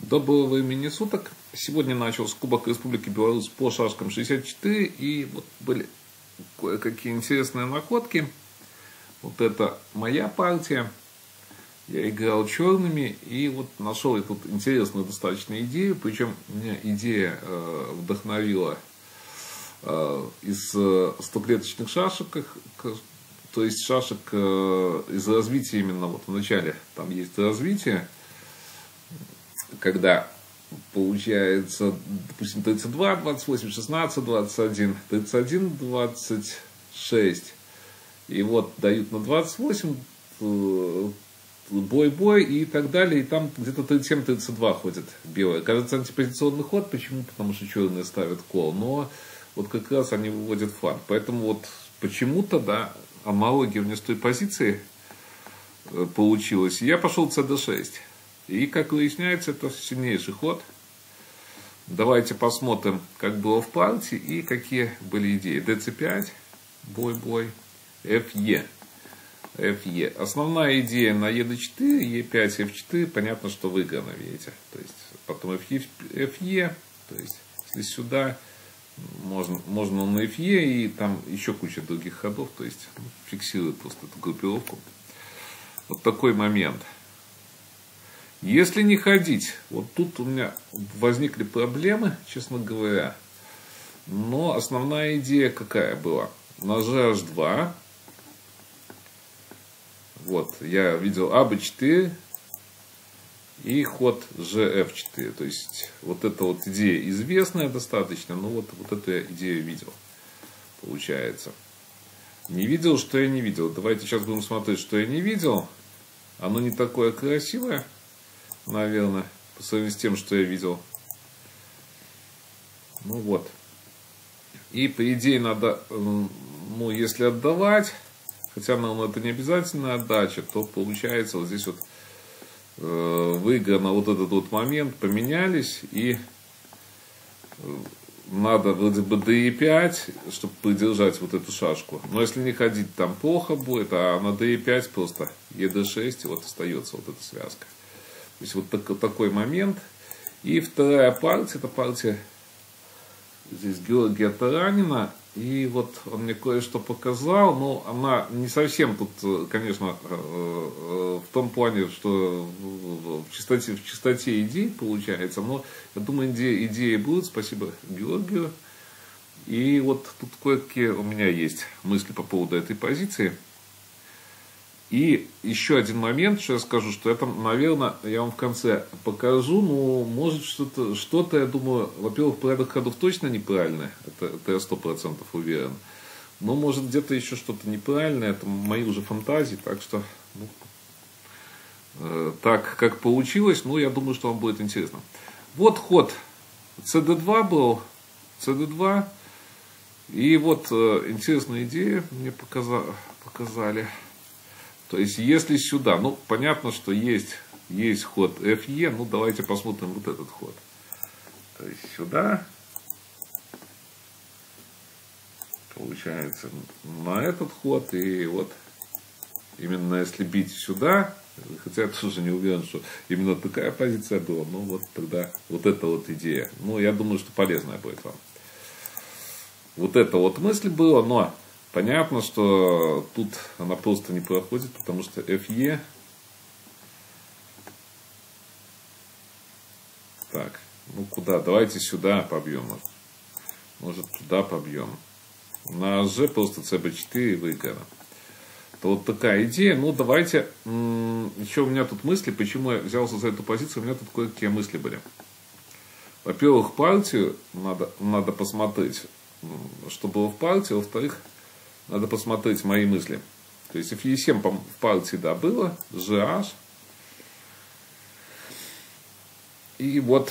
Доброго времени суток. Сегодня начался Кубок Республики Беларусь по шашкам 64. И вот были кое-какие интересные находки. Вот это моя партия. Я играл черными. И вот нашел я тут интересную достаточно идею. Причем меня идея вдохновила из 100-клеточных шашек. То есть шашек из развития именно вот в начале. Там есть развитие. Когда получается, допустим, 32, 28, 16, 21, 31, 26. И вот дают на 28 бой-бой и так далее. И там где-то 37-32 ходит белые. Кажется, антипозиционный ход. Почему? Потому что черные ставят кол. Но вот как раз они выводят фланг. Поэтому вот почему-то, да, аналогия вне с той позиции получилась. Я пошел cd6. И, как выясняется, это сильнейший ход. Давайте посмотрим, как было в партии и какие были идеи. dc5, бой-бой, fe. Fe. Основная идея на e4, e5, f4. Понятно, что выиграно, видите. То есть, потом fe. То есть, если сюда, можно на fe и там еще куча других ходов. То есть, фиксирует просто эту группировку. Вот такой момент. Если не ходить, вот тут у меня возникли проблемы, честно говоря. Но основная идея какая была? На GH2. Вот, я видел АБ4 и ход GF4. То есть, вот эта вот идея известная достаточно, но вот эту я идею видел. Получается. Не видел, что я не видел. Давайте сейчас будем смотреть, что я не видел. Оно не такое красивое. Наверное, по сравнению с тем, что я видел. Ну вот. И по идее надо, ну, если отдавать, хотя нам это не обязательно отдача, то получается вот здесь вот выиграно вот этот вот момент, поменялись, и надо вроде бы DE5, чтобы придержать вот эту шашку. Но если не ходить, там плохо будет, а на DE5 просто ED6, и вот остается вот эта связка. То есть вот такой момент. И вторая партия, это партия здесь Георгия Таранина. И вот он мне кое-что показал, но она не совсем тут, конечно, в том плане, что в чистоте идей получается. Но я думаю, идеи будут. Спасибо Георгию. И вот тут кое-какие у меня есть мысли по поводу этой позиции. И еще один момент, что я скажу, что это, наверное, я вам в конце покажу, но может что-то, я думаю, во-первых, порядок ходов точно неправильный, это я 100% уверен, но может где-то еще что-то неправильное, это мои уже фантазии, так что, так как получилось, ну, я думаю, что вам будет интересно. Вот ход cd2 был, cd2, и вот интересную идею мне показали. То есть, если сюда, ну, понятно, что есть ход FE, ну, давайте посмотрим вот этот ход. То есть, сюда, получается, на этот ход, и вот, именно если бить сюда, хотя я тоже не уверен, что именно такая позиция была, но вот тогда вот эта вот идея. Ну, я думаю, что полезная будет вам. Вот эта вот мысль была, но... Понятно, что тут она просто не проходит, потому что FE. Так, ну куда? Давайте сюда побьем. Может туда побьем. На G просто CB4 выиграно. То вот такая идея. Ну давайте, еще у меня тут мысли, почему я взялся за эту позицию, у меня тут кое-какие мысли были. Во-первых, партию надо посмотреть, что было в партии, во-вторых, надо посмотреть мои мысли. То есть, FE7 в партии, да, было. GH. И вот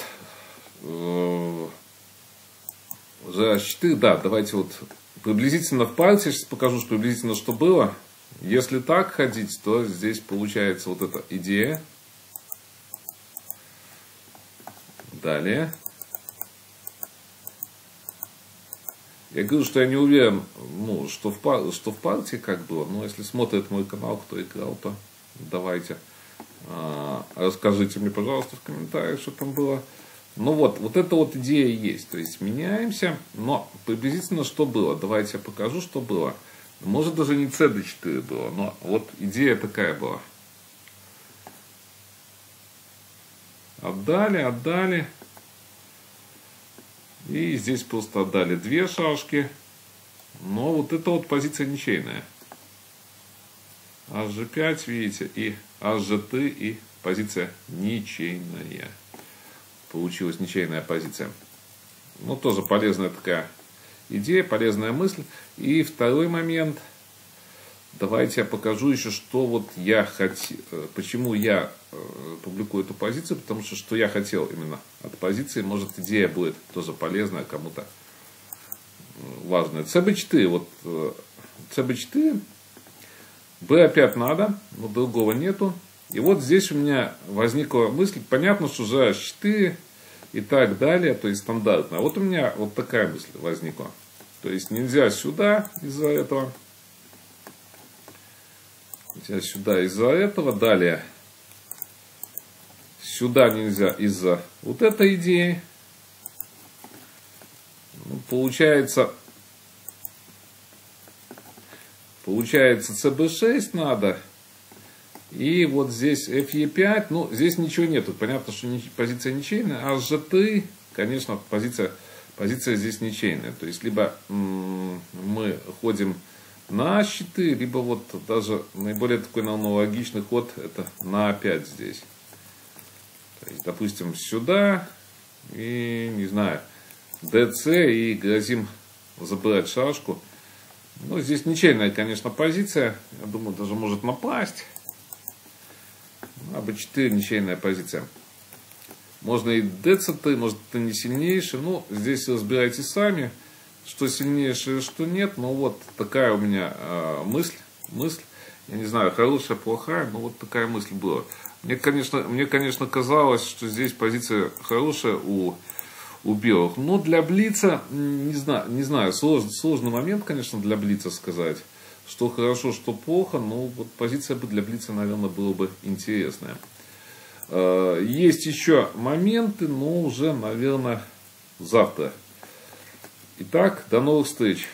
GH4, да, давайте вот приблизительно в партии, сейчас покажу, что приблизительно что было. Если так ходить, то здесь получается вот эта идея. Далее. Я говорю, что я не уверен, ну, что в партии как было. Но если смотрит мой канал, кто играл, то давайте Расскажите мне, пожалуйста, в комментариях, что там было. Ну вот эта вот идея есть. То есть меняемся, но приблизительно что было. Давайте я покажу, что было. Может даже не CD4 было, но вот идея такая была. Отдали. И здесь просто отдали 2 шашки. Но вот эта вот позиция ничейная. HG5, видите, и HG3, и позиция ничейная. Получилась ничейная позиция. Ну, тоже полезная такая идея, полезная мысль. И второй момент. Давайте я покажу еще, что вот я хотел, почему я публикую эту позицию, потому что я хотел именно от позиции. Может, идея будет тоже полезная, кому-то важная. CB4, вот CB4, B опять надо, но другого нету. И вот здесь у меня возникла мысль, понятно, что GH4 и так далее, то есть стандартно. А вот у меня вот такая мысль возникла. То есть нельзя сюда из-за этого. Нельзя сюда из-за этого. Далее. Сюда нельзя из-за вот этой идеи. Ну, получается CB6 надо. И вот здесь FE5. Ну, здесь ничего нету. Понятно, что позиция ничейная. А HG3, конечно, позиция здесь ничейная. То есть, либо мы ходим на А4, либо вот даже наиболее такой аналогичный ход это на А5 здесь. То есть, допустим, сюда и, не знаю, ДЦ и грозим забрать шашку. Ну, здесь ничейная, конечно, позиция. Я думаю, даже может напасть. А Б4 ничейная позиция. Можно и ДЦ3, может это не сильнейший. Ну, здесь разбирайтесь сами, что сильнейшее, что нет. Но вот такая у меня мысль. Я не знаю, хорошая, плохая, но вот такая мысль была. Мне, конечно, казалось, что здесь позиция хорошая у белых. Но для блица, не знаю, сложный момент, конечно, для блица сказать, что хорошо, что плохо. Но вот позиция бы для блица, наверное, была бы интересная. Есть еще моменты, но уже, наверное, завтра. Итак, до новых встреч.